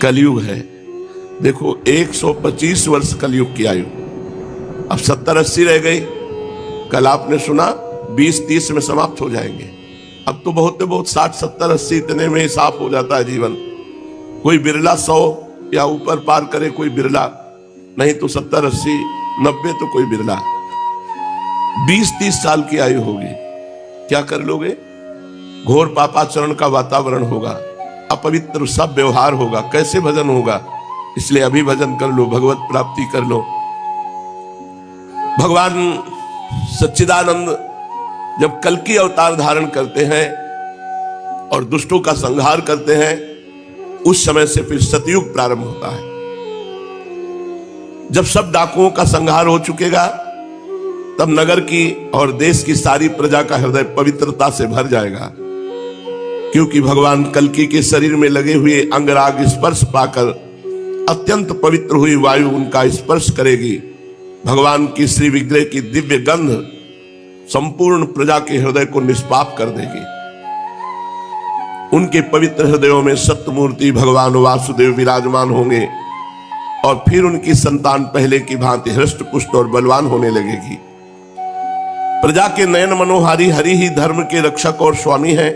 कलयुग है। देखो 125 वर्ष कलयुग की आयु, अब 70-80 रह गई। कल आपने सुना 20-30 में समाप्त हो जाएंगे। अब तो बहुत 60-70-80 इतने में ही साफ हो जाता है जीवन। कोई बिरला 100 या ऊपर पार करे, कोई बिरला, नहीं तो 70-80-90 तो कोई बिरला। 20-30 साल की आयु होगी, क्या कर लोगे? घोर पापाचरण का वातावरण होगा, अपवित्र सब व्यवहार होगा, कैसे भजन होगा? इसलिए अभी भजन कर लो, भगवत प्राप्ति कर लो। भगवान सच्चिदानंद जब कल्कि अवतार धारण करते हैं और दुष्टों का संहार करते हैं, उस समय से फिर सतयुग प्रारंभ होता है। जब सब डाकुओं का संहार हो चुकेगा, तब नगर की और देश की सारी प्रजा का हृदय पवित्रता से भर जाएगा, क्योंकि भगवान कल्कि के शरीर में लगे हुए अंगराग स्पर्श पाकर अत्यंत पवित्र हुई वायु उनका स्पर्श करेगी। भगवान की श्री विग्रह की दिव्य गंध संपूर्ण प्रजा के हृदय को निष्पाप कर देगी। उनके पवित्र हृदयों में सत्यमूर्ति भगवान वासुदेव विराजमान होंगे और फिर उनकी संतान पहले की भांति हृष्ट पुष्ट और बलवान होने लगेगी। प्रजा के नयन मनोहारी हरि ही धर्म के रक्षक और स्वामी हैं।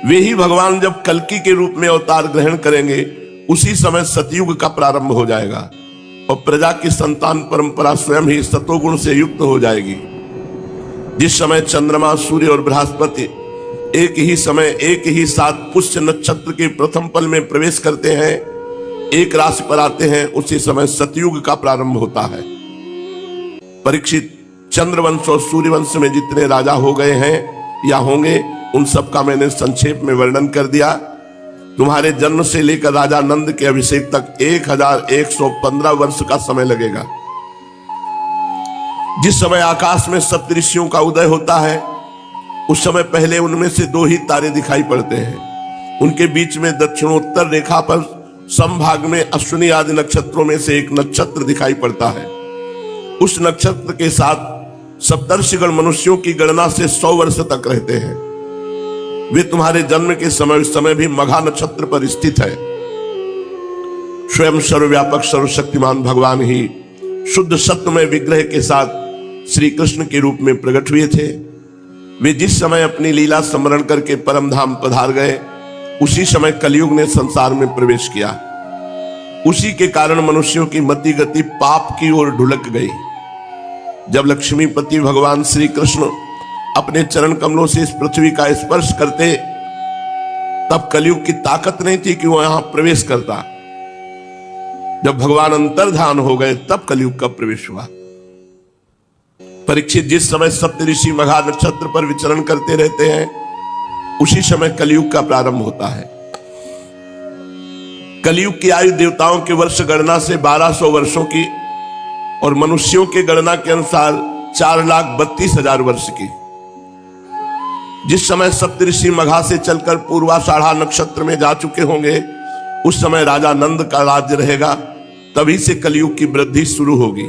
वे ही भगवान जब कल्कि के रूप में अवतार ग्रहण करेंगे, उसी समय सतयुग का प्रारंभ हो जाएगा और प्रजा की संतान परंपरा स्वयं ही सतोगुण से युक्त हो जाएगी। जिस समय चंद्रमा, सूर्य और बृहस्पति एक ही समय एक ही साथ पुष्य नक्षत्र के प्रथम पल में प्रवेश करते हैं, एक राशि पर आते हैं, उसी समय सतयुग का प्रारंभ होता है। परीक्षित, चंद्रवंश और सूर्यवंश में जितने राजा हो गए हैं या होंगे, उन सब का मैंने संक्षेप में वर्णन कर दिया। तुम्हारे जन्म से लेकर राजा नंद के अभिषेक तक 1115 वर्ष का समय लगेगा। जिस समय आकाश में सप्तऋषियों का उदय होता है, उस समय पहले उनमें से 2 ही तारे दिखाई पड़ते हैं। उनके बीच में दक्षिणोत्तर रेखा पर समभाग में अश्विनी आदि नक्षत्रों में से एक नक्षत्र दिखाई पड़ता है। उस नक्षत्र के साथ सप्तर्षिगण मनुष्यों की गणना से 100 वर्ष तक रहते हैं। वे तुम्हारे जन्म के समय उस समय भी मघा नक्षत्र पर स्थित है। स्वयं सर्वव्यापक सर्वशक्तिमान भगवान ही शुद्ध सत्यमय विग्रह के साथ श्री कृष्ण के रूप में प्रकट हुए थे। वे जिस समय अपनी लीला स्मरण करके परम धाम पधार गए, उसी समय कलयुग ने संसार में प्रवेश किया। उसी के कारण मनुष्यों की मति गति पाप की ओर ढुलक गई। जब लक्ष्मीपति भगवान श्री कृष्ण अपने चरण कमलों से इस पृथ्वी का स्पर्श करते, तब कलयुग की ताकत नहीं थी कि वो यहां प्रवेश करता। जब भगवान अंतर्धान हो गए, तब कलयुग का प्रवेश हुआ। परीक्षित, जिस समय सप्तऋषि मघा नक्षत्र पर विचरण करते रहते हैं, उसी समय कलयुग का प्रारंभ होता है। कलयुग की आयु देवताओं के वर्ष गणना से 1200 वर्षों की और मनुष्यों के गणना के अनुसार 4,32,000 वर्ष की। जिस समय सप्तऋषि मघा से चलकर पूर्वाषाढ़ा नक्षत्र में जा चुके होंगे, उस समय राजा नंद का राज्य रहेगा। तभी से कलयुग की वृद्धि शुरू होगी।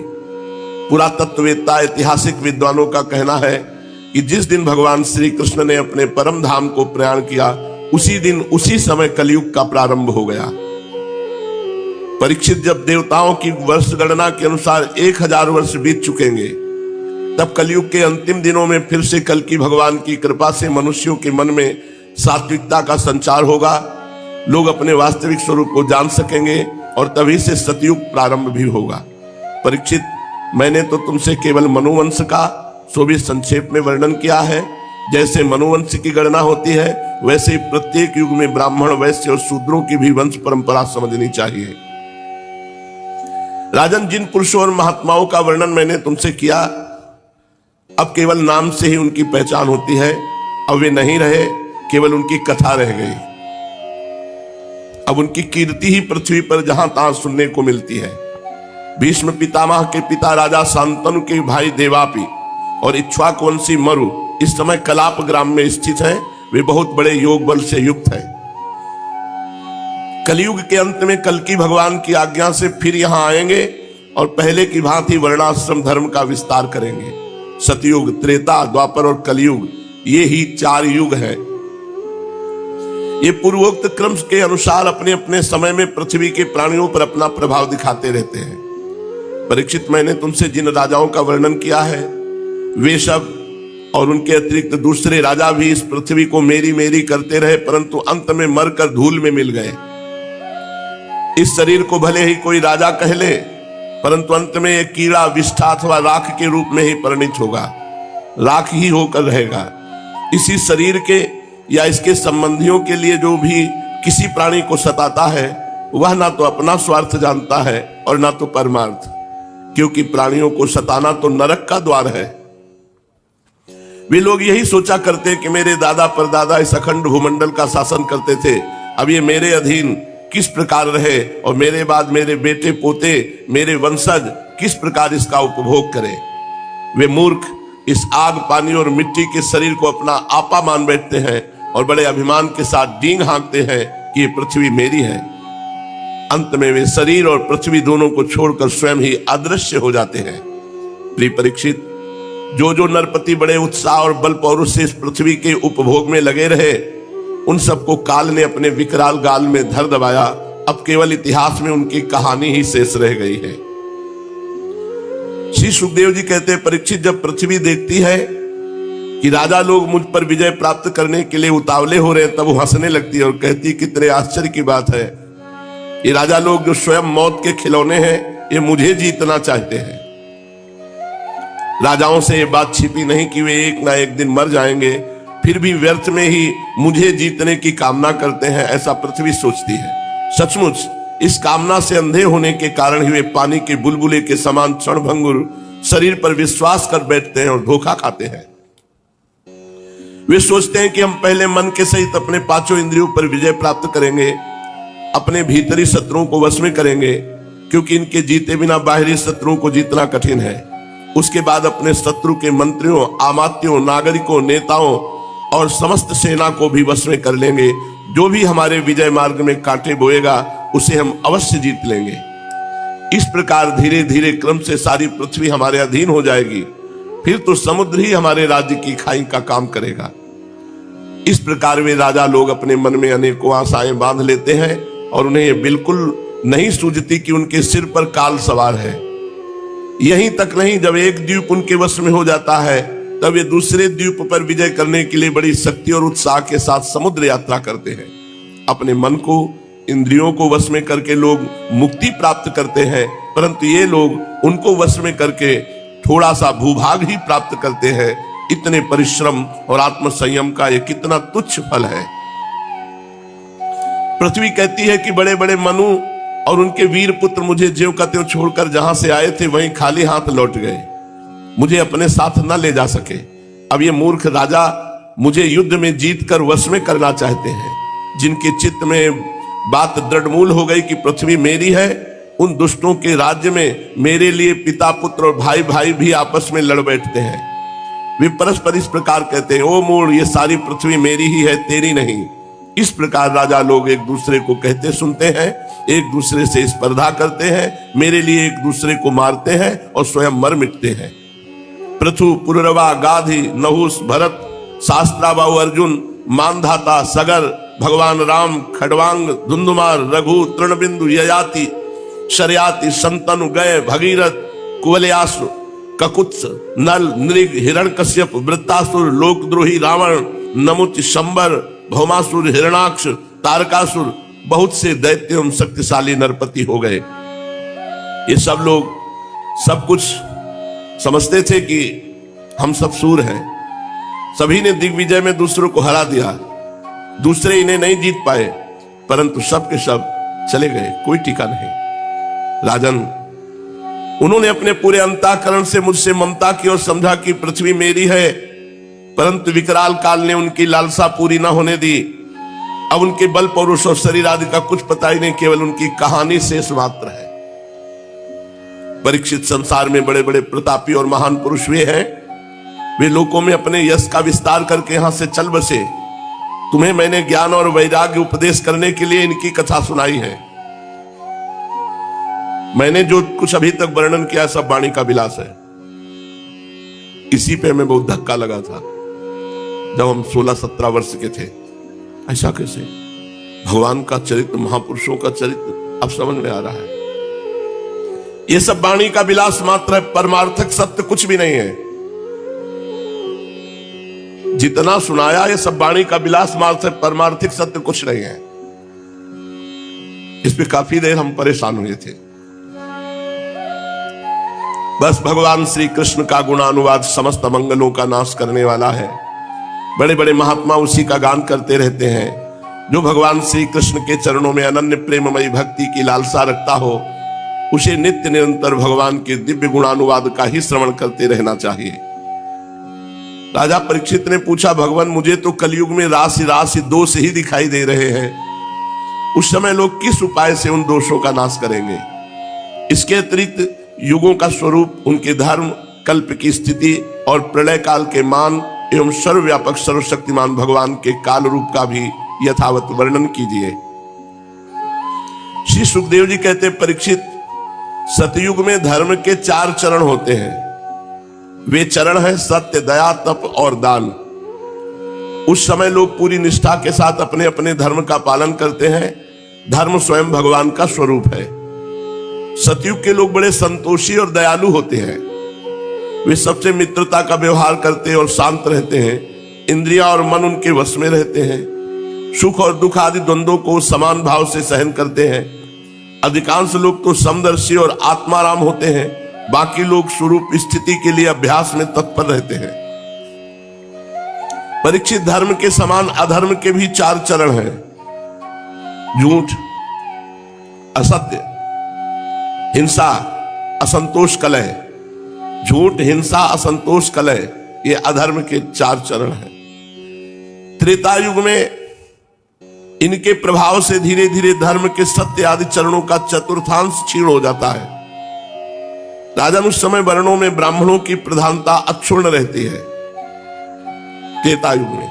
पुरातत्ववेत्ता ऐतिहासिक विद्वानों का कहना है कि जिस दिन भगवान श्री कृष्ण ने अपने परम धाम को प्रयाण किया, उसी दिन उसी समय कलयुग का प्रारंभ हो गया। परीक्षित, जब देवताओं की वर्ष गणना के अनुसार 1000 वर्ष बीत चुकेंगे, तब कलयुग के अंतिम दिनों में फिर से कल्कि भगवान की कृपा से मनुष्यों के मन में सात्विकता का संचार होगा। लोग अपने वास्तविक स्वरूप को जान सकेंगे और तभी से सतयुग प्रारंभ भी होगा। परीक्षित, मैंने तो तुमसे केवल मनुवंश का सो भी संक्षेप में वर्णन किया है। जैसे मनुवंश की गणना होती है, वैसे ही प्रत्येक युग में ब्राह्मण, वैश्य और शूद्रों की भी वंश परंपरा समझनी चाहिए। राजन, जिन पुरुषों और महात्माओं का वर्णन मैंने तुमसे किया, अब केवल नाम से ही उनकी पहचान होती है। अब वे नहीं रहे, केवल उनकी कथा रह गई। अब उनकी कीर्ति ही पृथ्वी पर जहां तहां सुनने को मिलती है। भीष्म पितामह के पिता राजा शांतनु के भाई देवापी और इक्ष्वाकुवंशी मरु इस समय कलाप ग्राम में स्थित हैं। वे बहुत बड़े योग बल से युक्त हैं। कलयुग के अंत में कल्कि भगवान की आज्ञा से फिर यहां आएंगे और पहले की भांति वर्णाश्रम धर्म का विस्तार करेंगे। सतयुग, त्रेता, द्वापर और कलयुग, ये ही 4 युग हैं। ये पूर्वोक्त क्रम के अनुसार अपने अपने समय में पृथ्वी के प्राणियों पर अपना प्रभाव दिखाते रहते हैं। परीक्षित, मैंने तुमसे जिन राजाओं का वर्णन किया है वे सब और उनके अतिरिक्त दूसरे राजा भी इस पृथ्वी को मेरी मेरी करते रहे, परंतु अंत में मरकर धूल में मिल गए। इस शरीर को भले ही कोई राजा कह ले, परंतु अंत में एक कीड़ा, विष्ठा अथवा राख के रूप में ही परिणित होगा, राख ही होकर रहेगा। इसी शरीर के या इसके संबंधियों के लिए जो भी किसी प्राणी को सताता है वह ना तो अपना स्वार्थ जानता है और ना तो परमार्थ, क्योंकि प्राणियों को सताना तो नरक का द्वार है। वे लोग यही सोचा करते कि मेरे दादा परदादा इस अखंड भूमंडल का शासन करते थे, अब ये मेरे अधीन किस प्रकार रहे और मेरे बाद मेरे बेटे पोते, मेरे वंशज किस प्रकार इसका उपभोग करें। वे मूर्ख इस आग, पानी और मिट्टी के शरीर को अपना आपा मान बैठते हैं और बड़े अभिमान के साथ डींग हाँकते हैं कि ये पृथ्वी मेरी है। अंत में वे शरीर और पृथ्वी दोनों को छोड़कर स्वयं ही अदृश्य हो जाते हैं। प्रिय परीक्षित, जो नरपति बड़े उत्साह और बल पौरुष से इस पृथ्वी के उपभोग में लगे रहे, उन सबको काल ने अपने विकराल गाल में धर दबाया। अब केवल इतिहास में उनकी कहानी ही शेष रह गई है। श्री सुखदेव जी कहते हैं, परीक्षित, जब पृथ्वी देखती है कि राजा लोग मुझ पर विजय प्राप्त करने के लिए उतावले हो रहे हैं, तब वो हंसने लगती है और कहती है, कितने आश्चर्य की बात है, ये राजा लोग जो स्वयं मौत के खिलौने हैं, ये मुझे जीतना चाहते हैं। राजाओं से ये बात छिपी नहीं कि वे एक ना एक दिन मर जाएंगे, फिर भी व्यर्थ में ही मुझे जीतने की कामना करते हैं, ऐसा पृथ्वी सोचती है। सचमुच इस कामना से अंधे होने के कारण ही वे पानी के बुलबुले के समान क्षणभंगुर शरीर पर विश्वास कर बैठते हैं और धोखा खाते हैं। वे सोचते हैं कि हम पहले मन के सहित अपने पांचों इंद्रियों पर विजय प्राप्त करेंगे, अपने भीतरी शत्रुओं को वश में करेंगे, क्योंकि इनके जीते बिना बाहरी शत्रुओं को जीतना कठिन है। उसके बाद अपने शत्रु के मंत्रियों, आमात्यों, नागरिकों, नेताओं और समस्त सेना को भी वश में कर लेंगे। जो भी हमारे विजय मार्ग में कांटे बोएगा उसे हम अवश्य जीत लेंगे। इस प्रकार धीरे धीरे क्रम से सारी पृथ्वी हमारे अधीन हो जाएगी, फिर तो समुद्र ही हमारे राज्य की खाई का काम करेगा। इस प्रकार वे राजा लोग अपने मन में अनेकों आशाएं बांध लेते हैं और उन्हें यह बिल्कुल नहीं सूझती कि उनके सिर पर काल सवार है। यहीं तक नहीं, जब एक द्वीप उनके वश में हो जाता है तब वे दूसरे द्वीप पर विजय करने के लिए बड़ी शक्ति और उत्साह के साथ समुद्र यात्रा करते हैं। अपने मन को, इंद्रियों को वश में करके लोग मुक्ति प्राप्त करते हैं, परंतु ये लोग उनको वश में करके थोड़ा सा भूभाग ही प्राप्त करते हैं। इतने परिश्रम और आत्म संयम का ये कितना तुच्छ फल है। पृथ्वी कहती है कि बड़े बड़े मनु और उनके वीर पुत्र मुझे ज्यों का त्यों छोड़कर जहां से आए थे वहीं खाली हाथ लौट गए, मुझे अपने साथ न ले जा सके। अब ये मूर्ख राजा मुझे युद्ध में जीत कर वश में करना चाहते हैं। जिनके चित्त में बात दृढ़मूल हो गई कि पृथ्वी मेरी है, उन दुष्टों के राज्य में मेरे लिए पिता पुत्र और भाई भाई भी आपस में लड़ बैठते हैं। वे परस्पर इस प्रकार कहते हैं, ओ मूढ़, ये सारी पृथ्वी मेरी ही है, तेरी नहीं। इस प्रकार राजा लोग एक दूसरे को कहते सुनते हैं, एक दूसरे से स्पर्धा करते हैं, मेरे लिए एक दूसरे को मारते हैं और स्वयं मर मिटते हैं। पृथु, पुररवा, गाधी, नहुस, भरत, शास्त्राबाहु अर्जुन, मानधाता, सगर, भगवान राम, खडवांग, धुंधुमार, रघु, तृणबिंदु, ययाति, शर्याति, शंतनु, गय, भगीरथ, कुवलयासु, ककुत्स, नल, नृग, हिरण्यकश्यप, वृत्तासुर, लोकद्रोही रावण, नमुच, शंबर, भौमासुर, हिरणाक्ष, तारकासुर, बहुत से दैत्य एवं शक्तिशाली नरपति हो गए। ये सब लोग सब कुछ समझते थे कि हम सब सूर हैं। सभी ने दिग्विजय में दूसरों को हरा दिया, दूसरे इन्हें नहीं जीत पाए, परंतु सब के सब चले गए, कोई टीका नहीं। राजन, उन्होंने अपने पूरे अंतःकरण से मुझसे ममता की और समझा कि पृथ्वी मेरी है, परंतु विकराल काल ने उनकी लालसा पूरी ना होने दी। अब उनके बल पौरुष और शरीर आदि का कुछ पता ही नहीं, केवल उनकी कहानी शेष मात्र है। परीक्षित, संसार में बड़े बड़े प्रतापी और महान पुरुष वे हैं, वे लोकों में अपने यश का विस्तार करके यहां से चल बसे। तुम्हें मैंने ज्ञान और वैराग्य उपदेश करने के लिए इनकी कथा सुनाई है। मैंने जो कुछ अभी तक वर्णन किया सब वाणी का विलास है। इसी पे हमें बहुत धक्का लगा था जब हम 16-17 वर्ष के थे। ऐसा कैसे? भगवान का चरित्र, महापुरुषों का चरित्र अब समझ में आ रहा है। ये सब वाणी का विलास मात्र है, परमार्थक सत्य कुछ भी नहीं है। जितना सुनाया ये सब वाणी का विलास मात्र है, परमार्थिक सत्य कुछ नहीं है। इस पे काफी देर हम परेशान हुए थे। बस भगवान श्री कृष्ण का गुणानुवाद समस्त मंगलों का नाश करने वाला है। बड़े बड़े महात्मा उसी का गान करते रहते हैं। जो भगवान श्री कृष्ण के चरणों में अनन्य प्रेममयी भक्ति की लालसा रखता हो, उसे नित्य निरंतर भगवान के दिव्य गुणानुवाद का ही श्रवण करते रहना चाहिए। राजा परीक्षित ने पूछा, भगवान मुझे तो कलयुग में राशि राशि दोष ही दिखाई दे रहे हैं, उस समय लोग किस उपाय से उन दोषों का नाश करेंगे? इसके अतिरिक्त युगों का स्वरूप, उनके धर्म, कल्प की स्थिति और प्रलय काल के मान एवं सर्वव्यापक सर्वशक्तिमान भगवान के काल रूप का भी यथावत वर्णन कीजिए। श्री सुखदेव जी कहते, परीक्षित, सतयुग में धर्म के 4 चरण होते हैं। वे चरण हैं सत्य, दया, तप और दान। उस समय लोग पूरी निष्ठा के साथ अपने अपने धर्म का पालन करते हैं। धर्म स्वयं भगवान का स्वरूप है। सतयुग के लोग बड़े संतोषी और दयालु होते हैं। वे सबसे मित्रता का व्यवहार करते और शांत रहते हैं। इंद्रियां और मन उनके वश में रहते हैं। सुख और दुख आदि द्वंद्वों को समान भाव से सहन करते हैं। अधिकांश लोग तो समदर्शी और आत्माराम होते हैं। बाकी लोग स्वरूप स्थिति के लिए अभ्यास में तत्पर रहते हैं। परीक्षित, धर्म के समान अधर्म के भी 4 चरण हैं। झूठ, असत्य, हिंसा, असंतोष, कलह। झूठ, हिंसा, असंतोष, कलह, ये अधर्म के 4 चरण हैं। त्रेता युग में इनके प्रभाव से धीरे धीरे धर्म के सत्य आदि चरणों का चतुर्थांश क्षीण हो जाता है। राजन, उस समय वर्णों में ब्राह्मणों की प्रधानता अक्षुण्ण रहती है। त्रेता युग में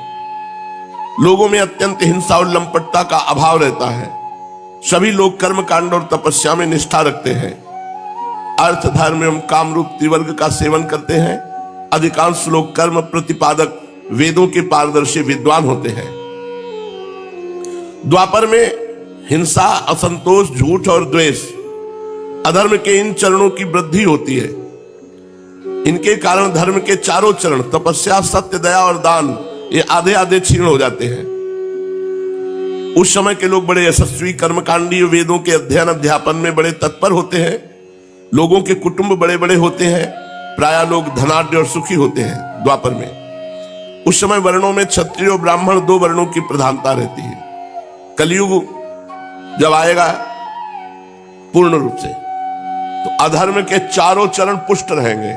लोगों में अत्यंत हिंसा और लंपटता का अभाव रहता है। सभी लोग कर्म कांड और तपस्या में निष्ठा रखते हैं। अर्थ, धर्म एवं काम रूप त्रिवर्ग का सेवन करते हैं। अधिकांश लोग कर्म प्रतिपादक, वेदों के पारदर्शी विद्वान होते हैं। द्वापर में हिंसा, असंतोष, झूठ और द्वेष, अधर्म के इन चरणों की वृद्धि होती है। इनके कारण धर्म के 4 चरण तपस्या, सत्य, दया और दान ये आधे आधे क्षीण हो जाते हैं। उस समय के लोग बड़े यशस्वी, कर्मकांडी, वेदों के अध्ययन अध्यापन में बड़े तत्पर होते हैं। लोगों के कुटुंब बड़े बड़े होते हैं। प्राय लोग धनाढ्य और सुखी होते हैं। द्वापर में उस समय वर्णों में क्षत्रिय और ब्राह्मण 2 वर्णों की प्रधानता रहती है। कलयुग जब आएगा पूर्ण रूप से, तो अधर्म के 4 चरण पुष्ट रहेंगे।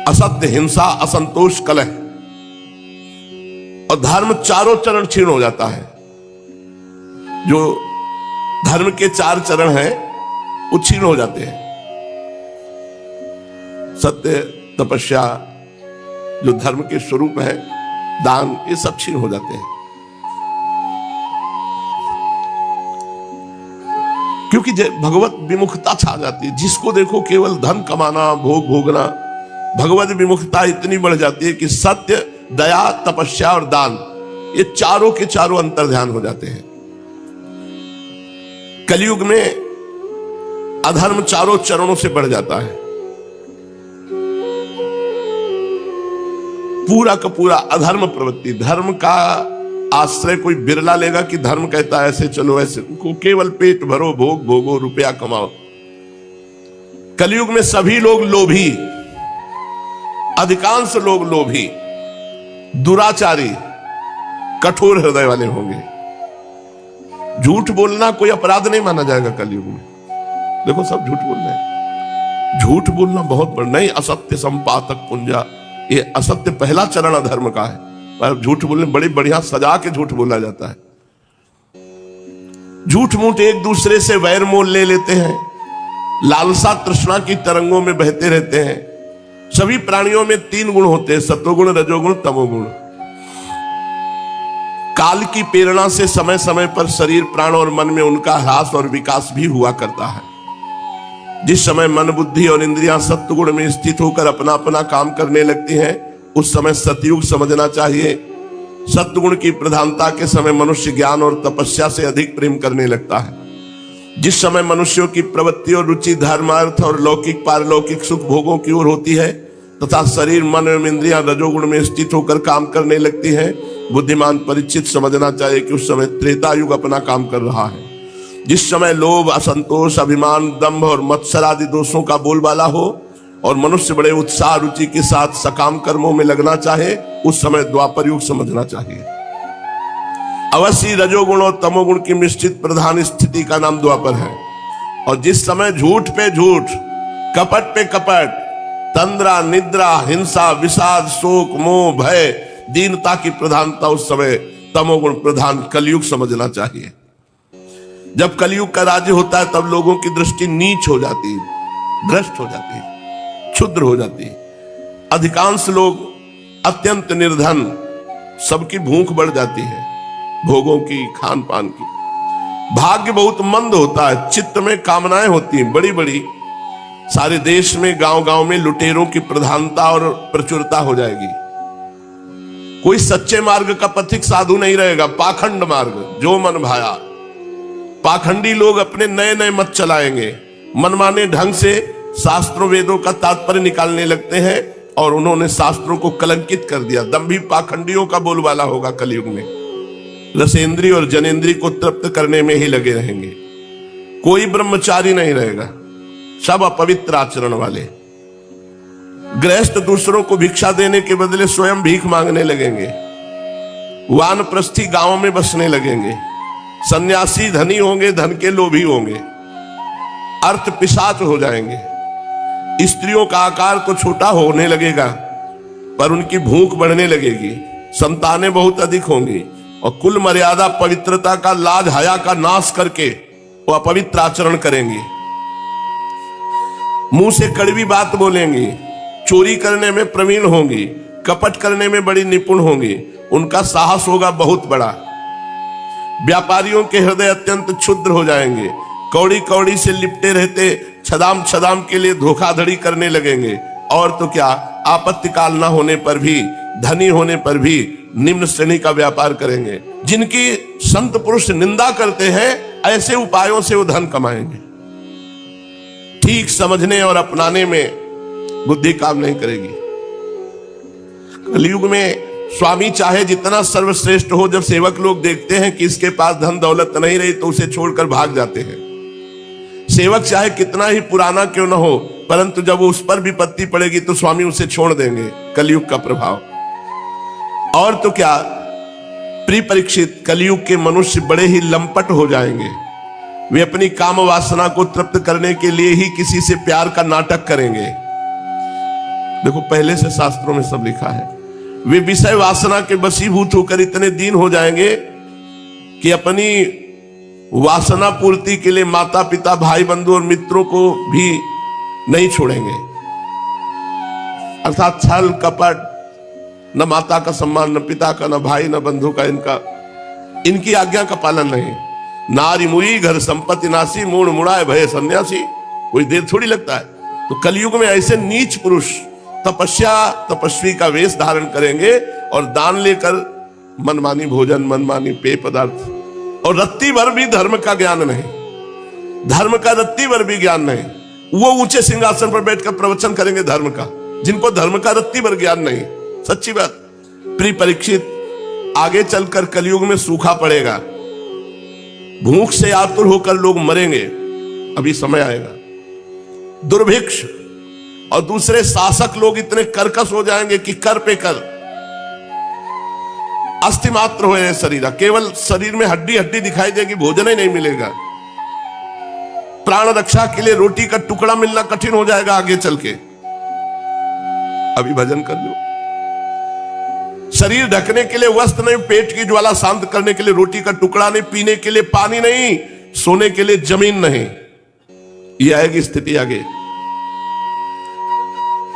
असत्य, हिंसा, असंतोष, कलह, और धर्म 4 चरण क्षीण हो जाता है। जो धर्म के 4 चरण हैं वो क्षीण हो जाते हैं। सत्य, तपस्या, जो धर्म के स्वरूप है, दान, ये सब क्षीण हो जाते हैं। क्योंकि भगवत विमुखता छा जाती है। जिसको देखो केवल धन कमाना, भोग भोगना, भगवत विमुखता इतनी बढ़ जाती है कि सत्य, दया, तपस्या और दान ये 4 के 4 अंतर्ध्यान हो जाते हैं। कलयुग में अधर्म 4 चरणों से बढ़ जाता है। पूरा का पूरा अधर्म प्रवृत्ति। धर्म का आश्रय कोई बिरला लेगा कि धर्म कहता है ऐसे चलो, ऐसे को केवल पेट भरो, भोग भोगो, रुपया कमाओ। कलयुग में सभी लोग लोभी, अधिकांश लोग लोभी, दुराचारी, कठोर हृदय वाले होंगे। झूठ बोलना कोई अपराध नहीं माना जाएगा कलयुग में। देखो सब झूठ बोल रहे हैं। झूठ बोलना बहुत बड़ा नहीं। असत्य संपातक पुंजा, ये असत्य पहला चरण अधर्म का है। पर झूठ बोलने बड़ी बढ़िया सजा के झूठ बोला जाता है। झूठ मूठ एक दूसरे से वैर मोल ले लेते हैं। लालसा तृष्णा की तरंगों में बहते रहते हैं। सभी प्राणियों में 3 गुण होते हैं, सत्वगुण, रजोगुण, तमोगुण। काल की प्रेरणा से समय समय पर शरीर, प्राण और मन में उनका ह्रास और विकास भी हुआ करता है। जिस समय मन, बुद्धि और इंद्रियां सत्वगुण में स्थित होकर अपना अपना काम करने लगती हैं, उस समय सतयुग समझना चाहिए। सत्वगुण की प्रधानता के समय मनुष्य ज्ञान और तपस्या से अधिक प्रेम करने लगता है। जिस समय मनुष्यों की प्रवृत्ति और रुचि धर्म, अर्थ और लौकिक पारलौकिक सुख भोगों की ओर होती है तथा शरीर मन एवं इंद्रियां रजोगुण में स्थित होकर काम करने लगती है, बुद्धिमान परीक्षित समझना चाहिए कि उस समय त्रेता युग अपना काम कर रहा है। जिस समय लोभ, असंतोष, अभिमान, दंभ और मत्सर आदि दोषों का बोलबाला हो और मनुष्य बड़े उत्साह रुचि के साथ सकाम कर्मों में लगना चाहे, उस समय द्वापर युग समझना चाहिए। अवश्य रजोगुण और तमोगुण की मिश्रित प्रधान स्थिति का नाम द्वापर है। और जिस समय झूठ पे झूठ, कपट पे कपट, तंद्रा, निद्रा, हिंसा, विषाद, शोक, मोह, भय, दीनता की प्रधानता, उस समय तमोगुण प्रधान कलयुग समझना चाहिए। जब कलयुग का राज्य होता है तब लोगों की दृष्टि नीच हो जाती है, भ्रष्ट हो जाती है, क्षुद्र हो जाती है। अधिकांश लोग अत्यंत निर्धन, सबकी भूख बढ़ जाती है, भोगों की, खान पान की। भाग्य बहुत मंद होता है, चित्त में कामनाएं होती हैं बड़ी बड़ी। सारे देश में गांव गांव में लुटेरों की प्रधानता और प्रचुरता हो जाएगी। कोई सच्चे मार्ग का पथिक साधु नहीं रहेगा, पाखंड मार्ग, जो मन भाया। पाखंडी लोग अपने नए नए मत चलाएंगे, मनमाने ढंग से शास्त्रों वेदों का तात्पर्य निकालने लगते हैं और उन्होंने शास्त्रों को कलंकित कर दिया। दंभी पाखंडियों का बोलबाला होगा कलयुग में। रसेंद्री और जनेंद्री को तृप्त करने में ही लगे रहेंगे। कोई ब्रह्मचारी नहीं रहेगा, सब अपवित्र आचरण वाले। गृहस्थ दूसरों को भिक्षा देने के बदले स्वयं भीख मांगने लगेंगे। वानप्रस्थी गांवों में बसने लगेंगे। सन्यासी धनी होंगे, धन के लोभी होंगे। अर्थ पिशाच हो जाएंगे। स्त्रियों का आकार तो छोटा होने लगेगा पर उनकी भूख बढ़ने लगेगी। संतानें बहुत अधिक होंगी और कुल मर्यादा, पवित्रता का, लाज हया का नाश करके वो अपवित्र आचरण करेंगी। मुंह से कड़वी बात बोलेंगी, चोरी करने में प्रवीण होंगी, कपट करने में बड़ी निपुण होंगी। उनका साहस होगा बहुत बड़ा। व्यापारियों के हृदय अत्यंत क्षुद्र हो जाएंगे। कौड़ी कौड़ी से लिपटे रहते छदाम छदाम के लिए धोखाधड़ी करने लगेंगे। और तो क्या, आपत्ति काल न होने पर भी, धनी होने पर भी निम्न श्रेणी का व्यापार करेंगे। जिनकी संत पुरुष निंदा करते हैं, ऐसे उपायों से वो धन कमाएंगे। ठीक समझने और अपनाने में बुद्धि काम नहीं करेगी। कलयुग में स्वामी चाहे जितना सर्वश्रेष्ठ हो, जब सेवक लोग देखते हैं कि इसके पास धन दौलत नहीं रही तो उसे छोड़कर भाग जाते हैं। सेवक चाहे कितना ही पुराना क्यों न हो, परंतु जब उस पर विपत्ति पड़ेगी तो स्वामी उसे छोड़ देंगे। कलयुग का प्रभाव। और तो क्या, प्रिय परीक्षित, कलयुग के मनुष्य बड़े ही लंपट हो जाएंगे। वे अपनी काम वासना को तृप्त करने के लिए ही किसी से प्यार का नाटक करेंगे। देखो, पहले से शास्त्रों में सब लिखा है। वे विषय वासना के वशीभूत होकर इतने दीन हो जाएंगे कि अपनी वासना पूर्ति के लिए माता पिता, भाई बंधु और मित्रों को भी नहीं छोड़ेंगे। अर्थात छल कपट, न माता का सम्मान, न पिता का, न भाई, न बंधु का, इनकी आज्ञा का पालन नहीं। नारी मुई घर संपत्ति नासी, मूढ़ मुड़ाए भय सन्यासी। कोई देर थोड़ी लगता है। तो कलयुग में ऐसे नीच पुरुष तपस्वी का वेश धारण करेंगे और दान लेकर मनमानी भोजन, मनमानी पेय पदार्थ, और रत्ती भर भी धर्म का ज्ञान नहीं। धर्म का रत्ती भर भी ज्ञान नहीं। वो ऊंचे सिंहासन पर बैठकर प्रवचन करेंगे धर्म का, जिनको धर्म का रत्ती भर ज्ञान नहीं। सच्ची बात। प्रिय परीक्षित, आगे चलकर कलयुग में सूखा पड़ेगा। भूख से आतुर होकर लोग मरेंगे। अभी समय आएगा। दुर्भिक्ष और दूसरे शासक लोग इतने कर्कश हो जाएंगे कि कर पे कर, अस्थि मात्र हो शरीर, केवल शरीर में हड्डी हड्डी दिखाई देगी, भोजन ही नहीं मिलेगा। प्राण रक्षा के लिए रोटी का टुकड़ा मिलना कठिन हो जाएगा आगे चल के। अभी भजन कर लो। शरीर ढकने के लिए वस्त्र नहीं, पेट की ज्वाला शांत करने के लिए रोटी का टुकड़ा नहीं, पीने के लिए पानी नहीं, सोने के लिए जमीन नहीं। यह आएगी स्थिति आगे।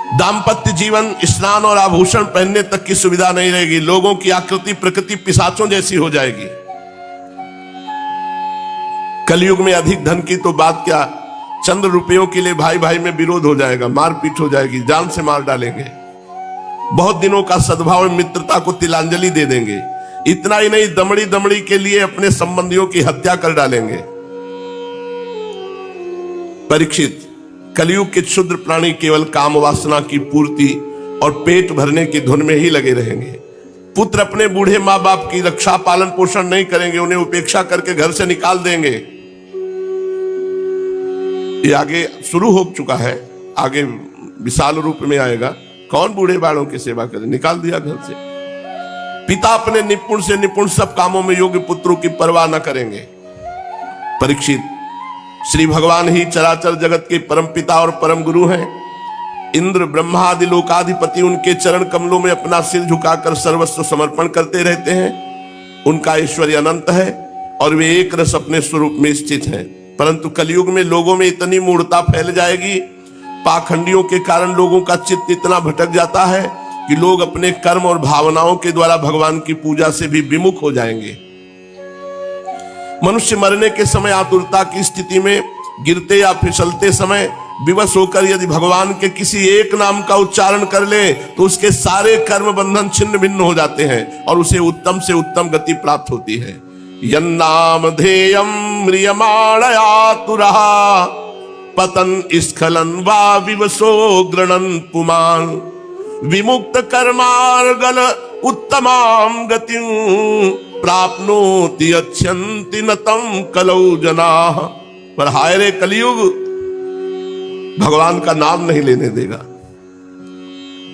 दाम्पत्य जीवन, स्नान और आभूषण पहनने तक की सुविधा नहीं रहेगी। लोगों की आकृति प्रकृति पिशाचों जैसी हो जाएगी। कलयुग में अधिक धन की तो बात क्या, चंद रुपयों के लिए भाई भाई में विरोध हो जाएगा, मारपीट हो जाएगी, जान से मार डालेंगे। बहुत दिनों का सद्भाव और मित्रता को तिलांजलि दे देंगे। इतना ही नहीं, दमड़ी दमड़ी के लिए अपने संबंधियों की हत्या कर डालेंगे। परीक्षित, कलयुग के क्षुद्र प्राणी केवल काम वासना की पूर्ति और पेट भरने की धुन में ही लगे रहेंगे। पुत्र अपने बूढ़े माँ बाप की रक्षा पालन पोषण नहीं करेंगे, उन्हें उपेक्षा करके घर से निकाल देंगे। ये आगे शुरू हो चुका है, आगे विशाल रूप में आएगा। कौन बूढ़े बालों की सेवा करे, निकाल दिया घर से। पिता अपने निपुण से निपुण सब कामों में योग्य पुत्रों की परवाह न करेंगे। परीक्षित, श्री भगवान ही चराचर जगत के परम पिता और परम गुरु हैं। इंद्र ब्रह्मा आदि लोकाधिपति उनके चरण कमलों में अपना सिर झुकाकर सर्वस्व समर्पण करते रहते हैं। उनका ऐश्वर्य अनंत है और वे एक रस अपने स्वरूप में स्थित हैं। परंतु कलयुग में लोगों में इतनी मूढ़ता फैल जाएगी, पाखंडियों के कारण लोगों का चित्त इतना भटक जाता है कि लोग अपने कर्म और भावनाओं के द्वारा भगवान की पूजा से भी विमुख हो जाएंगे। मनुष्य मरने के समय आतुरता की स्थिति में गिरते या फिसलते समय विवश होकर यदि भगवान के किसी एक नाम का उच्चारण कर ले तो उसके सारे कर्म बंधन छिन्न भिन्न हो जाते हैं और उसे उत्तम से उत्तम गति प्राप्त होती है। यन्नाम धेयम म्रियमाणयातुरः पतन स्खलन वा विवशो गृणन् पुमान् विमुक्त कर्मार्गल उत्तमाम गतिं प्राप्नोति अच्छन्ति नतं कलौ जनाः। पर हाय रे कलयुग भगवान का नाम नहीं लेने देगा।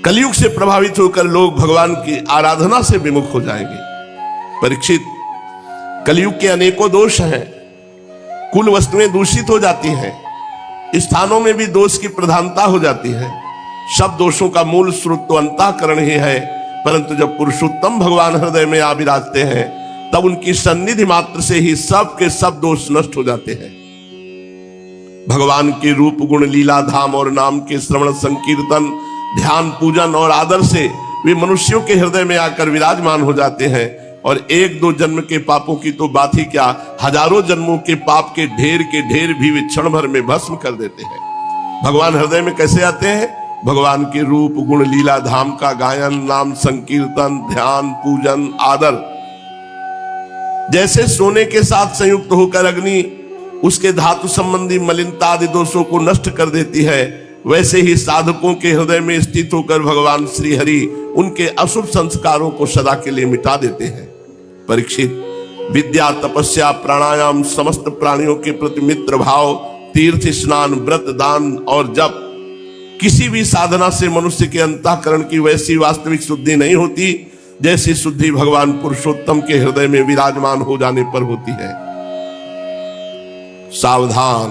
कलयुग से प्रभावित होकर लोग भगवान की आराधना से विमुख हो जाएंगे। परीक्षित, कलयुग के अनेकों दोष हैं। कुल वस्तुएं दूषित हो जाती हैं, स्थानों में भी दोष की प्रधानता हो जाती है। सब दोषों का मूल स्रोत तो अंतःकरण ही है, परंतु जब पुरुषोत्तम भगवान हृदय में आ विराजते हैं तब उनकी सन्निधि मात्र से ही सब के सब दोष नष्ट हो जाते हैं। भगवान के रूप गुण लीला धाम और नाम के श्रवण संकीर्तन ध्यान पूजन और आदर से वे मनुष्यों के हृदय में आकर विराजमान हो जाते हैं और एक दो जन्म के पापों की तो बात ही क्या, हजारों जन्मों के पाप के ढेर भी वे क्षण भर में भस्म कर देते हैं। भगवान हृदय में कैसे आते हैं? भगवान के रूप गुण लीला धाम का गायन नाम संकीर्तन ध्यान पूजन आदर। जैसे सोने के साथ संयुक्त होकर अग्नि उसके धातु संबंधी मलिनता आदि दोषों को नष्ट कर देती है, वैसे ही साधकों के हृदय में स्थित होकर भगवान श्री हरि उनके अशुभ संस्कारों को सदा के लिए मिटा देते हैं। परीक्षित, विद्या तपस्या प्राणायाम समस्त प्राणियों के प्रति मित्र भाव तीर्थ स्नान व्रत दान और जप किसी भी साधना से मनुष्य के अंतःकरण की वैसी वास्तविक शुद्धि नहीं होती जैसी शुद्धि भगवान पुरुषोत्तम के हृदय में विराजमान हो जाने पर होती है। सावधान,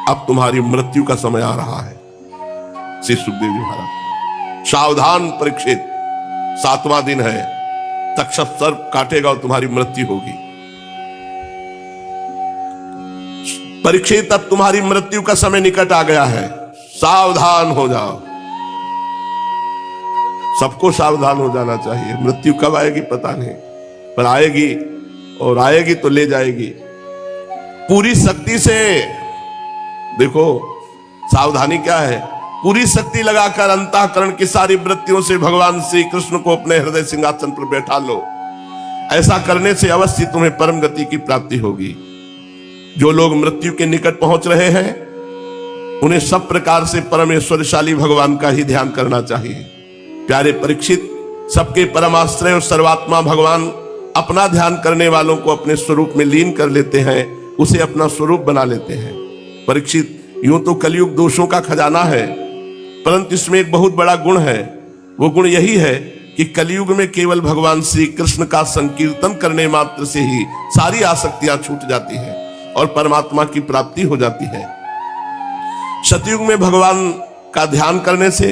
अब तुम्हारी मृत्यु का समय आ रहा है। श्री सुखदेव जी महाराज, सावधान परीक्षित, 7वां दिन है, तक्षक सर्प काटेगा और तुम्हारी मृत्यु होगी। परीक्षित, अब तुम्हारी मृत्यु का समय निकट आ गया है, सावधान हो जाओ। सबको सावधान हो जाना चाहिए। मृत्यु कब आएगी पता नहीं, पर आएगी और आएगी तो ले जाएगी। पूरी शक्ति से देखो, सावधानी क्या है? पूरी शक्ति लगाकर अंतःकरण की सारी वृत्तियों से भगवान श्री कृष्ण को अपने हृदय सिंहासन पर बैठा लो। ऐसा करने से अवश्य तुम्हें परम गति की प्राप्ति होगी। जो लोग मृत्यु के निकट पहुंच रहे हैं उन्हें सब प्रकार से परमेश्वरशाली भगवान का ही ध्यान करना चाहिए। प्यारे परीक्षित, सबके परमाश्रय और सर्वात्मा भगवान अपना ध्यान करने वालों को अपने स्वरूप में लीन कर लेते हैं, उसे अपना स्वरूप बना लेते हैं। परीक्षित, यूं तो कलयुग दोषों का खजाना है, परंतु इसमें एक बहुत बड़ा गुण है। वो गुण यही है कि कलयुग में केवल भगवान श्री कृष्ण का संकीर्तन करने मात्र से ही सारी आसक्तियां छूट जाती हैं और परमात्मा की प्राप्ति हो जाती है। सतयुग में भगवान का ध्यान करने से,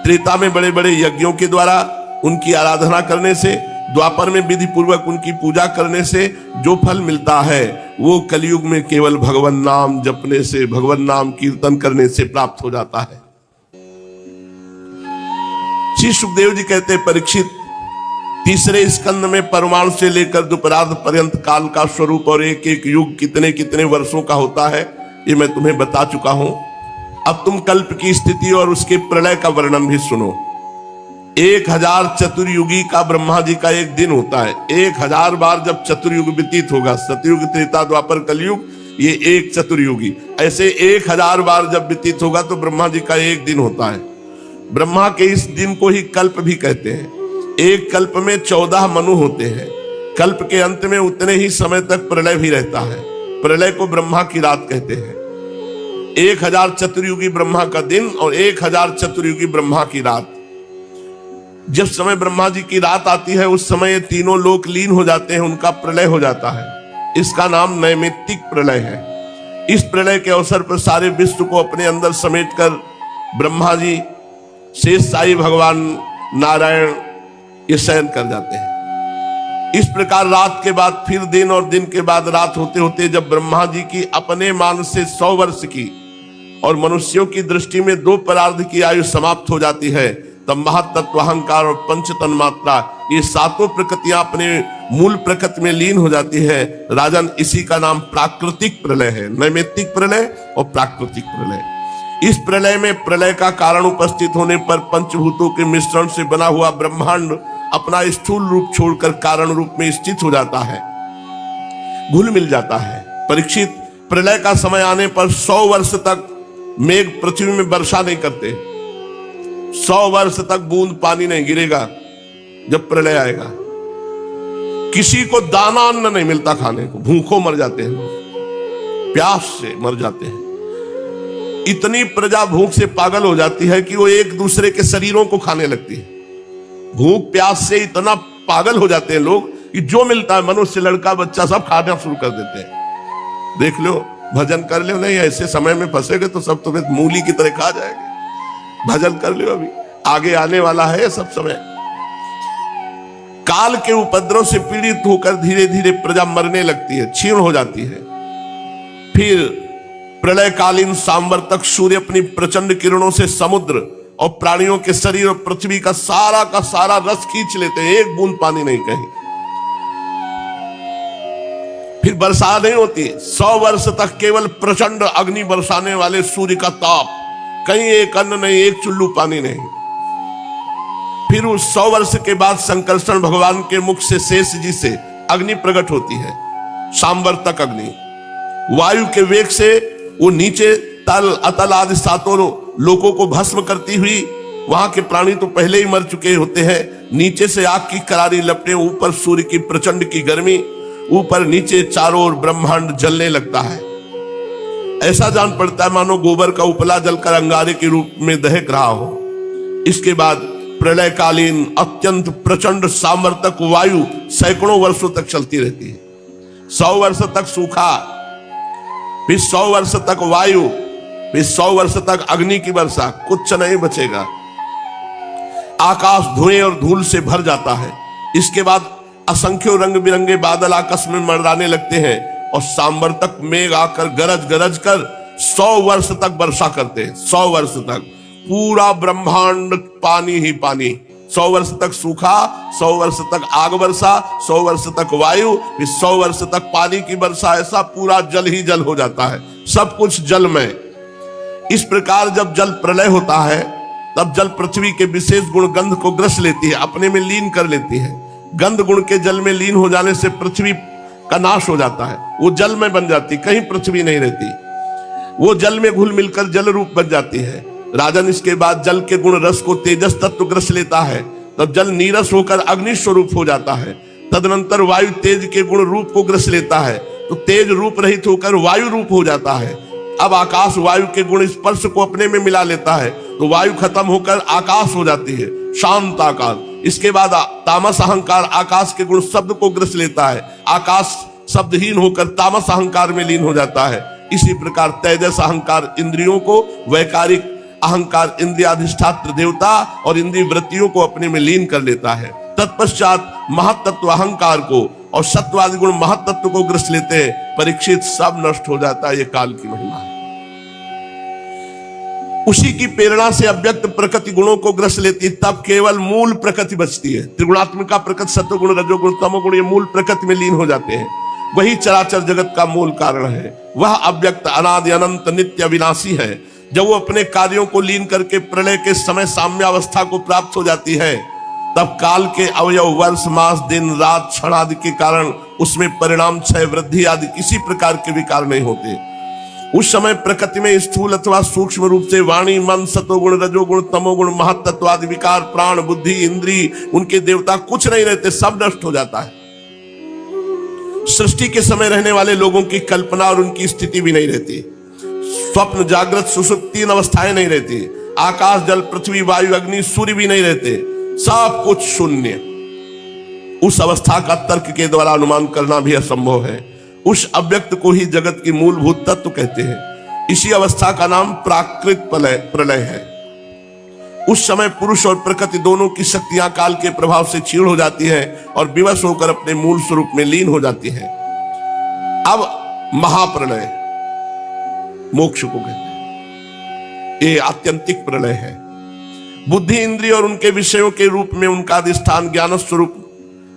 त्रेता में बड़े बड़े यज्ञों के द्वारा उनकी आराधना करने से, द्वापर में विधि पूर्वक उनकी पूजा करने से जो फल मिलता है वो कलयुग में केवल भगवान नाम जपने से, भगवान नाम कीर्तन करने से प्राप्त हो जाता है। श्री सुखदेव जी कहते, परीक्षित, तीसरे स्कंद में परमाणु से लेकर द्विपरार्ध पर्यंत काल का स्वरूप और एक एक युग कितने कितने वर्षों का होता है ये मैं तुम्हें बता चुका हूं। अब तुम कल्प की स्थिति और उसके प्रलय का वर्णन भी सुनो। 1000 चतुर्युगी का ब्रह्मा जी का एक दिन होता है। 1000 बार जब चतुर्युग व्यतीत होगा, सतयुग, त्रेता, द्वापर, कलयुग, ये एक चतुर्युगी, ऐसे 1000 बार जब व्यतीत होगा तो ब्रह्मा जी का एक दिन होता है। ब्रह्मा के इस दिन को ही कल्प भी कहते हैं। एक कल्प में 14 मनु होते हैं। कल्प के अंत में उतने ही समय तक प्रलय भी रहता है। प्रलय को ब्रह्मा की रात कहते हैं। 1000 चतुर्युगी ब्रह्मा का दिन और 1000 चतुर्युगी ब्रह्मा की रात। जब समय ब्रह्मा जी की रात आती है उस समय ये तीनों लोक लीन हो जाते हैं, उनका प्रलय हो जाता है। इसका नाम नैमित्तिक प्रलय है। इस प्रलय के अवसर पर सारे विश्व को अपने अंदर समेटकर ब्रह्मा जी, शेष साई भगवान, नारायण ये शयन कर जाते हैं। इस प्रकार रात के बाद फिर दिन और दिन के बाद रात होते होते जब ब्रह्मा जी की अपने मान से 100 वर्ष की और मनुष्यों की दृष्टि में 2 परार्ध की आयु समाप्त हो जाती है, तब महातत्व, अहंकार और पंच तन्मात्रा ये 7 प्रकृतियां अपने मूल प्रकृति में लीन हो जाती है। राजन, इसी का नाम प्राकृतिक प्रलय है। नैमित्तिक प्रलय और प्राकृतिक प्रलय। इस प्रलय में प्रलय का कारण उपस्थित होने पर पंचभूतों के मिश्रण से बना हुआ ब्रह्मांड अपना स्थूल रूप छोड़कर कारण रूप में स्थित हो जाता है, घुल मिल जाता है। परीक्षित, प्रलय का समय आने पर 100 वर्ष तक मेघ पृथ्वी में वर्षा नहीं करते। 100 वर्ष तक बूंद पानी नहीं गिरेगा। जब प्रलय आएगा किसी को दाना अन्न नहीं मिलता खाने को, भूखों मर जाते हैं लोग, प्यास से मर जाते हैं। इतनी प्रजा भूख से पागल हो जाती है कि वो एक दूसरे के शरीरों को खाने लगती है। भूख प्यास से इतना पागल हो जाते हैं लोग कि जो मिलता है, मनुष्य, लड़का, बच्चा, सब खाना शुरू कर देते हैं। देख लो, भजन कर लो, नहीं ऐसे समय में फंसेगे तो सब तुम्हें मूली की तरह खा जाएंगे। भजन कर लो, अभी आगे आने वाला है सब समय। काल के उपद्रव से पीड़ित होकर धीरे धीरे प्रजा मरने लगती है, क्षीण हो जाती है। फिर प्रलयकालीन सांबर तक सूर्य अपनी प्रचंड किरणों से समुद्र और प्राणियों के शरीर और पृथ्वी का सारा रस खींच लेते हैं, एक बूंद पानी नहीं कहीं। फिर वर्षा नहीं होती। 100 वर्ष तक केवल प्रचंड अग्नि बरसाने वाले सूर्य का ताप, कहीं एक अन्न नहीं, एक चुल्लू पानी नहीं। फिर उस 100 वर्ष के बाद संकर्षण भगवान के मुख से, शेष जी से अग्नि प्रकट होती है, सांबर तक अग्नि। वायु के वेग से वो नीचे तल, अतल आदि 7 लोकों को भस्म करती हुई, वहां के प्राणी तो पहले ही मर चुके होते हैं, नीचे से आग की करारी लपटें, ऊपर सूर्य की प्रचंड की गर्मी, ऊपर नीचे चारों ओर ब्रह्मांड जलने लगता है। ऐसा जान पड़ता है मानो गोबर का उपला जलकर अंगारे के रूप में दहक रहा हो। इसके बाद प्रलयकालीन अत्यंत प्रचंड सामर्थक वायु सैकड़ों वर्षों तक चलती रहती है। 100 वर्ष तक सूखा, फिर 100 वर्ष तक वायु, फिर 100 वर्ष तक अग्नि की वर्षा, कुछ नहीं बचेगा। आकाश धुएं और धूल से भर जाता है। इसके बाद असंख्यों रंग बिरंगे बादल आकाश में मंडराने लगते हैं और सांबर तक मेघ आकर गरज गरज कर 100 वर्ष तक वर्षा करते हैं। 100 वर्ष तक पूरा ब्रह्मांड पानी ही पानी। 100 वर्ष तक सूखा, 100 वर्ष तक आग वर्षा, 100 वर्ष तक वायु, फिर 100 वर्ष तक पानी की वर्षा। ऐसा पूरा जल ही जल हो जाता है, सब कुछ जल में। इस प्रकार जब जल प्रलय होता है तब जल पृथ्वी के विशेष गुण गंध को ग्रस लेती है, अपने में लीन कर लेती है। गंध गुण के जल में लीन हो जाने से पृथ्वी का नाश हो जाता है, वो जल में बन जाती, कहीं पृथ्वी नहीं रहती, वो जल में घुल मिलकर जल रूप बन जाती है। राजन, इसके बाद जल के गुण रस को तेजस तत्व ग्रस लेता है, तब जल नीरस होकर अग्नि स्वरूप हो जाता है। तदनंतर वायु तेज के गुण रूप को ग्रस लेता है, तो तेज रूप रहित होकर वायु रूप हो जाता है। अब आकाश वायु के गुण स्पर्श को अपने में मिला लेता है, तो वायु खत्म होकर आकाश हो जाती है, शांत आकाश। इसके बाद तामस अहंकार आकाश के गुण शब्द को ग्रस लेता है, आकाश शब्दहीन होकर तामस अहंकार में लीन हो जाता है। इसी प्रकार तेजस अहंकार इंद्रियों को, वैकारिक अहंकार इंद्रियाधिष्ठात्र देवता और इंद्रिय वृत्तियों को अपने में लीन कर लेता है। तत्पश्चात महत्त्व अहंकार को और सत्वादि गुण महत्त्व को ग्रस लेते हैं। परीक्षित, सब नष्ट हो जाता है, ये काल की महिमा है। उसी की प्रेरणा से अव्यक्त प्रकृति गुणों को ग्रस लेती, तब केवल मूल प्रकृति बचती है। त्रिगुणात्मिका प्रकृति, सत्वगुण, रजोगुण, तमोगुण, ये मूल प्रकृति में लीन हो जाते हैं। वही चराचर जगत का मूल कारण है। वह अव्यक्त, अनादि, अनंत, नित्य, अविनाशी है। जब वो अपने कार्यों को लीन करके प्रलय के समय साम्य अवस्था को प्राप्त हो जाती है, तब काल के अवयव वर्ष मास दिन रात क्षण आदि के कारण उसमें परिणाम क्षय वृद्धि आदि किसी प्रकार के विकार नहीं होते। उस समय प्रकृति में स्थूल अथवा सूक्ष्म रूप से वाणी मन सतोगुण रजोगुण तमोगुण महत्त्व आदि विकार प्राण बुद्धि इंद्री उनके देवता कुछ नहीं रहते, सब नष्ट हो जाता है। सृष्टि के समय रहने वाले लोगों की कल्पना और उनकी स्थिति भी नहीं रहती। स्वप्न जागृत सुषुप्ति तीन अवस्थाएं नहीं रहती। आकाश जल पृथ्वी वायु अग्नि सूर्य भी नहीं रहते, सब कुछ शून्य। उस अवस्था का तर्क के द्वारा अनुमान करना भी असंभव है। उस अव्यक्त को ही जगत की मूलभूत तत्व कहते हैं। इसी अवस्था का नाम प्राकृत प्रलय है। उस समय पुरुष और प्रकृति दोनों की शक्तियां काल के प्रभाव से क्षीण हो जाती हैं और विवश होकर अपने मूल स्वरूप में लीन हो जाती हैं। अब महाप्रलय मोक्ष को कहते हैं। ये आत्यंतिक प्रलय है। बुद्धि इंद्रिय और उनके विषयों के रूप में उनका अधिष्ठान ज्ञान स्वरूप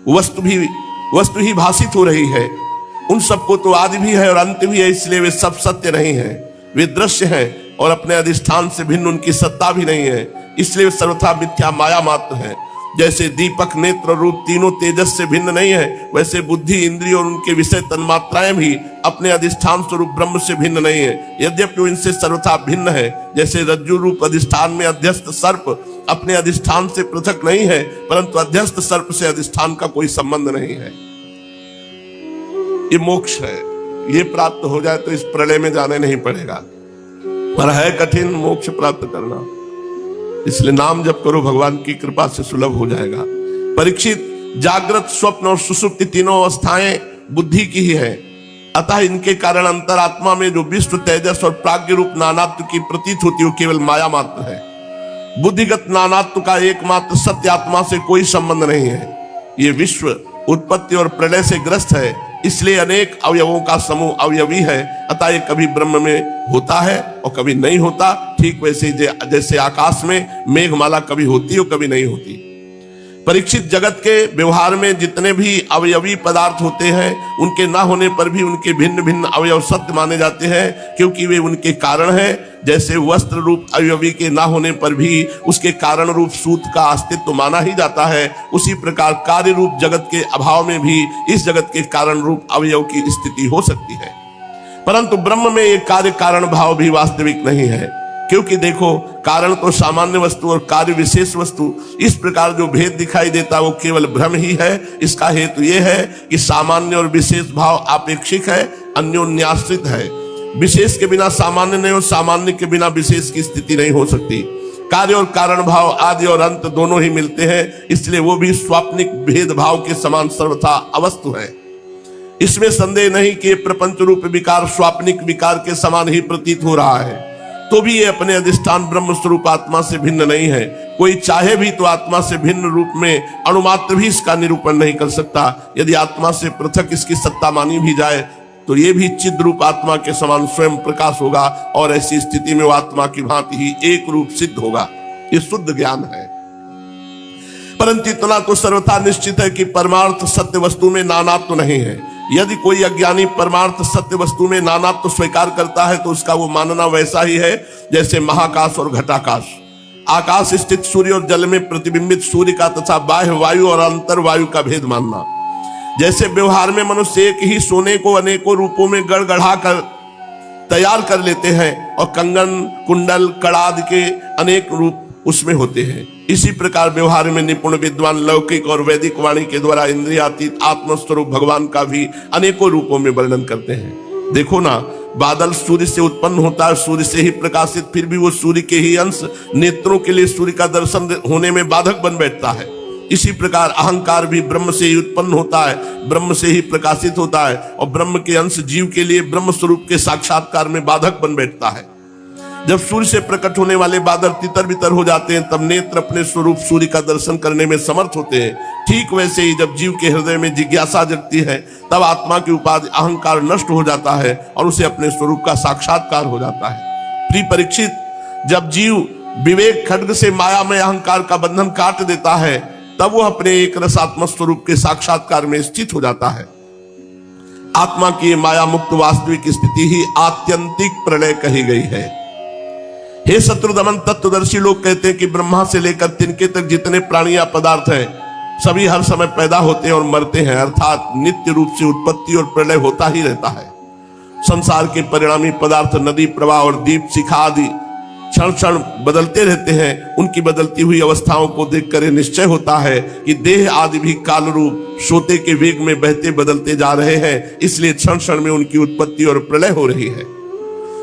वस्तु ही भाषित हो रही है। उन सबको तो आदि भी है और अंत भी है, इसलिए वे सब सत्य नहीं है। वे दृश्य हैं और अपने अधिष्ठान से भिन्न उनकी सत्ता भी नहीं है, इसलिए वे सर्वथा मिथ्या माया मात्र है। जैसे दीपक नेत्र रूप तीनों तेजस से भिन्न नहीं है, वैसे बुद्धि इंद्रिय और उनके विषय तन्मात्राएं भी अपने अधिष्ठान स्वरूप ब्रह्म से भिन्न नहीं है, यद्यपि वो इनसे सर्वथा भिन्न है। जैसे रज्जु रूप अधिष्ठान में अध्यस्त सर्प अपने अधिष्ठान से पृथक नहीं है, परंतु अध्यस्त सर्प से अधिष्ठान का कोई संबंध नहीं है। ये मोक्ष है। ये प्राप्त हो जाए तो इस प्रलय में जाने नहीं पड़ेगा, पर है कठिन मोक्ष प्राप्त करना। इसलिए नाम जप करो, भगवान की कृपा से सुलभ हो जाएगा। परीक्षित, जागृत स्वप्न और सुषुप्ति तीनों अवस्थाएं बुद्धि की ही है, अतः इनके कारण अंतरात्मा में जो विश्व तेजस और प्राज्ञ रूप नानात्व की प्रतीत होती है, केवल माया मात्र है। बुद्धिगत नानात्व का एकमात्र सत्य आत्मा से कोई संबंध नहीं है। ये विश्व उत्पत्ति और प्रलय से ग्रस्त है, इसलिए अनेक अवयवों का समूह अवयवी है। अतः ये कभी ब्रह्म में होता है और कभी नहीं होता। ठीक वैसे जैसे आकाश में मेघमाला कभी होती है और कभी नहीं होती। परीक्षित, जगत के व्यवहार में जितने भी अवयवी पदार्थ होते हैं, उनके ना होने पर भी उनके भिन्न भिन्न अवयव सत्य माने जाते हैं, क्योंकि वे उनके कारण हैं। जैसे वस्त्र रूप अवयवी के ना होने पर भी उसके कारण रूप सूत का अस्तित्व माना ही जाता है, उसी प्रकार कार्य रूप जगत के अभाव में भी इस जगत के कारण रूप अवयव की स्थिति हो सकती है। परंतु ब्रह्म में एक कार्य कारण भाव भी वास्तविक नहीं है, क्योंकि देखो, कारण तो सामान्य वस्तु और कार्य विशेष वस्तु, इस प्रकार जो भेद दिखाई देता वो केवल भ्रम ही है। इसका हेतु ये है कि सामान्य और विशेष भाव आपेक्षिक है, अन्योन्याश्रित है। विशेष के बिना सामान्य नहीं और सामान्य के बिना विशेष की स्थिति नहीं हो सकती। कार्य और कारण भाव आदि और अंत दोनों ही मिलते हैं, इसलिए वो भी स्वाप्निक भेदभाव के समान सर्वथा अवस्तु है। इसमें संदेह नहीं कि प्रपंच रूप विकार स्वाप्निक विकार के समान ही प्रतीत हो रहा है, तो भी ये अपने अधिष्ठान ब्रह्म स्वरूप आत्मा से भिन्न नहीं है। कोई चाहे भी तो आत्मा से भिन्न रूप में अणुमात्र भी इसका निरूपण नहीं कर सकता। यदि आत्मा से पृथक इसकी सत्ता मानी भी जाए तो ये भी चिद रूप आत्मा के समान स्वयं प्रकाश होगा और ऐसी स्थिति में वो आत्मा की भांति ही एक रूप सिद्ध होगा। ये शुद्ध ज्ञान है। परंतु इतना तो सर्वथा निश्चित है कि परमार्थ सत्य वस्तु में नानात्व नहीं है। यदि कोई अज्ञानी परमार्थ सत्य वस्तु में नानात्व स्वीकार करता है तो उसका वो मानना वैसा ही है जैसे महाकाश और घटाकाश। आकाश स्थित सूर्य और जल में प्रतिबिंबित सूर्य का तथा बाह्य वायु और अंतर वायु का भेद मानना। जैसे व्यवहार में मनुष्य एक ही सोने को अनेकों रूपों में गड़गड़ा कर तैयार कर लेते हैं और कंगन कुंडल कड़ा आदि के अनेक रूप उसमें होते हैं, इसी प्रकार व्यवहार में निपुण विद्वान लौकिक और वैदिक वाणी के द्वारा इंद्रियातीत आत्मस्वरूप भगवान का भी अनेकों रूपों में वर्णन करते हैं। देखो ना, बादल सूर्य से उत्पन्न होता है, सूर्य से ही प्रकाशित, फिर भी वो सूर्य के ही अंश नेत्रों के लिए सूर्य का दर्शन होने में बाधक बन बैठता है। इसी प्रकार अहंकार भी ब्रह्म से ही उत्पन्न होता है, ब्रह्म से ही प्रकाशित होता है और ब्रह्म के अंश जीव के लिए ब्रह्म स्वरूप के साक्षात्कार में बाधक बन बैठता है। जब सूर्य से प्रकट होने वाले बादल तितर बितर हो जाते हैं, तब नेत्र अपने स्वरूप सूर्य का दर्शन करने में समर्थ होते हैं। ठीक वैसे ही जब जीव के हृदय में जिज्ञासा जगती है, तब आत्मा की उपाधि अहंकार नष्ट हो जाता है और उसे अपने स्वरूप का साक्षात्कार हो जाता है। प्रिय परीक्षित, जब जीव विवेक खड्ग से माया में अहंकार का बंधन काट देता है, तब वो अपने एक रसात्मक स्वरूप के साक्षात्कार में स्थित हो जाता है। आत्मा की माया मुक्त वास्तविक स्थिति ही आत्यंतिक प्रलय कही गई है। हे शत्रुदमन, तत्वदर्शी लोग कहते हैं कि ब्रह्मा से लेकर तिनके तक जितने प्राणी या पदार्थ हैं सभी हर समय पैदा होते हैं और मरते हैं, अर्थात नित्य रूप से उत्पत्ति और प्रलय होता ही रहता है। संसार के परिणामी पदार्थ नदी प्रवाह और दीप शिखा आदि क्षण क्षण बदलते रहते हैं। उनकी बदलती हुई अवस्थाओं को देखकर यह निश्चय होता है कि देह आदि भी काल रूप सोते के वेग में बहते बदलते जा रहे हैं, इसलिए क्षण क्षण में उनकी उत्पत्ति और प्रलय हो रही है।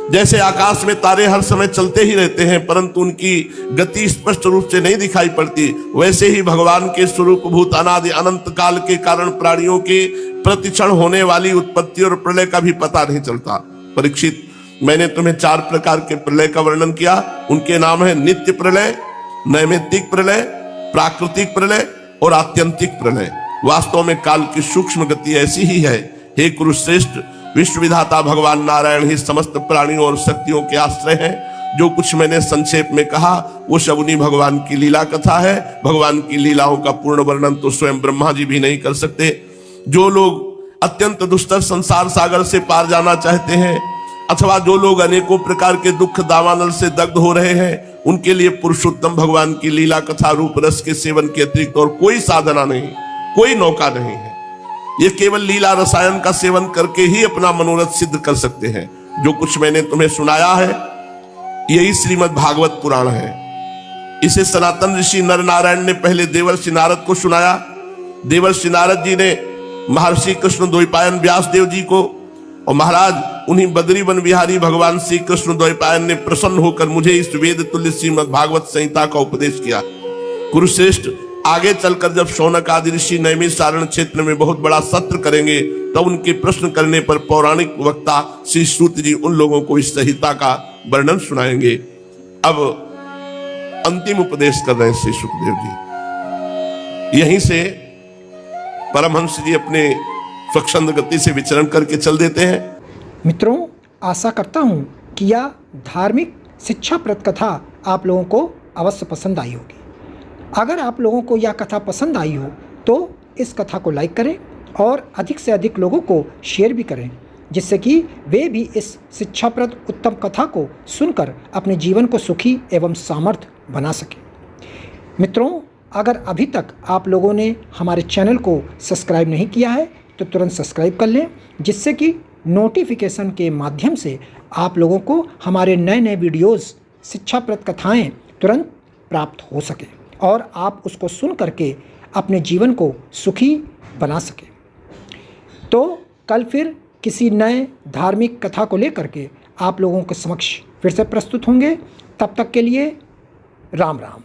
जैसे आकाश में तारे हर समय चलते ही रहते हैं परंतु उनकी गति स्पष्ट रूप से नहीं दिखाई पड़ती, वैसे ही भगवान के स्वरूप भूत अनादि अनंत काल के कारण प्राणियों के प्रतिक्षण होने वाली उत्पत्ति और प्रलय का भी पता नहीं चलता। परीक्षित, मैंने तुम्हें 4 प्रकार के प्रलय का वर्णन किया। उनके नाम है नित्य प्रलय, नैमित्तिक प्रलय, प्राकृतिक प्रलय और आत्यंतिक प्रलय। वास्तव में काल की सूक्ष्म गति ऐसी ही है। हे कुरुश्रेष्ठ, विश्व विधाता भगवान नारायण ही समस्त प्राणियों और शक्तियों के आश्रय हैं। जो कुछ मैंने संक्षेप में कहा वो सब उन्हीं भगवान की लीला कथा है। भगवान की लीलाओं का पूर्ण वर्णन तो स्वयं ब्रह्मा जी भी नहीं कर सकते। जो लोग अत्यंत दुष्टर संसार सागर से पार जाना चाहते हैं अथवा जो लोग अनेकों प्रकार के दुख दावानल से दग्ध हो रहे हैं, उनके लिए पुरुषोत्तम भगवान की लीला कथा रूप रस के सेवन के अतिरिक्त और कोई साधना नहीं, कोई नौका नहीं है। ये केवल लीला रसायन का सेवन करके ही अपना मनोरथ सिद्ध कर सकते हैं। जो कुछ मैंने तुम्हें सुनाया है यही श्रीमद् भागवत पुराण है। इसे सनातन ऋषि नर नारायण ने पहले देवर्षि नारद को सुनाया। देवर्षि नारद जी ने महर्षि कृष्ण द्वैपायन व्यास देव जी को, और महाराज उन्हीं बद्री वन विहारी भगवान श्री कृष्ण द्वैपायन ने प्रसन्न होकर मुझे इस वेद तुल्य श्रीमद् भागवत संहिता का उपदेश किया। कुरुश्रेष्ठ, आगे चलकर जब शौनक आदि ऋषि नैमिषारण्य क्षेत्र में बहुत बड़ा सत्र करेंगे तब उनके प्रश्न करने पर पौराणिक वक्ता श्री सूत जी उन लोगों को इस संहिता का वर्णन सुनाएंगे। अब अंतिम उपदेश कर रहे हैं श्री सुखदेव जी। यहीं से परमहंस जी अपने स्वच्छंद गति से विचरण करके चल देते हैं। मित्रों, आशा करता हूँ कि यह धार्मिक शिक्षाप्रद कथा आप लोगों को अवश्य पसंद आई होगी। अगर आप लोगों को यह कथा पसंद आई हो तो इस कथा को लाइक करें और अधिक से अधिक लोगों को शेयर भी करें, जिससे कि वे भी इस शिक्षाप्रद उत्तम कथा को सुनकर अपने जीवन को सुखी एवं सामर्थ्य बना सकें। मित्रों, अगर अभी तक आप लोगों ने हमारे चैनल को सब्सक्राइब नहीं किया है तो तुरंत सब्सक्राइब कर लें, जिससे कि नोटिफिकेशन के माध्यम से आप लोगों को हमारे नए नए वीडियोस शिक्षाप्रद कथाएं तुरंत प्राप्त हो सके और आप उसको सुन करके अपने जीवन को सुखी बना सकें। तो कल फिर किसी नए धार्मिक कथा को लेकर के आप लोगों के समक्ष फिर से प्रस्तुत होंगे। तब तक के लिए राम राम।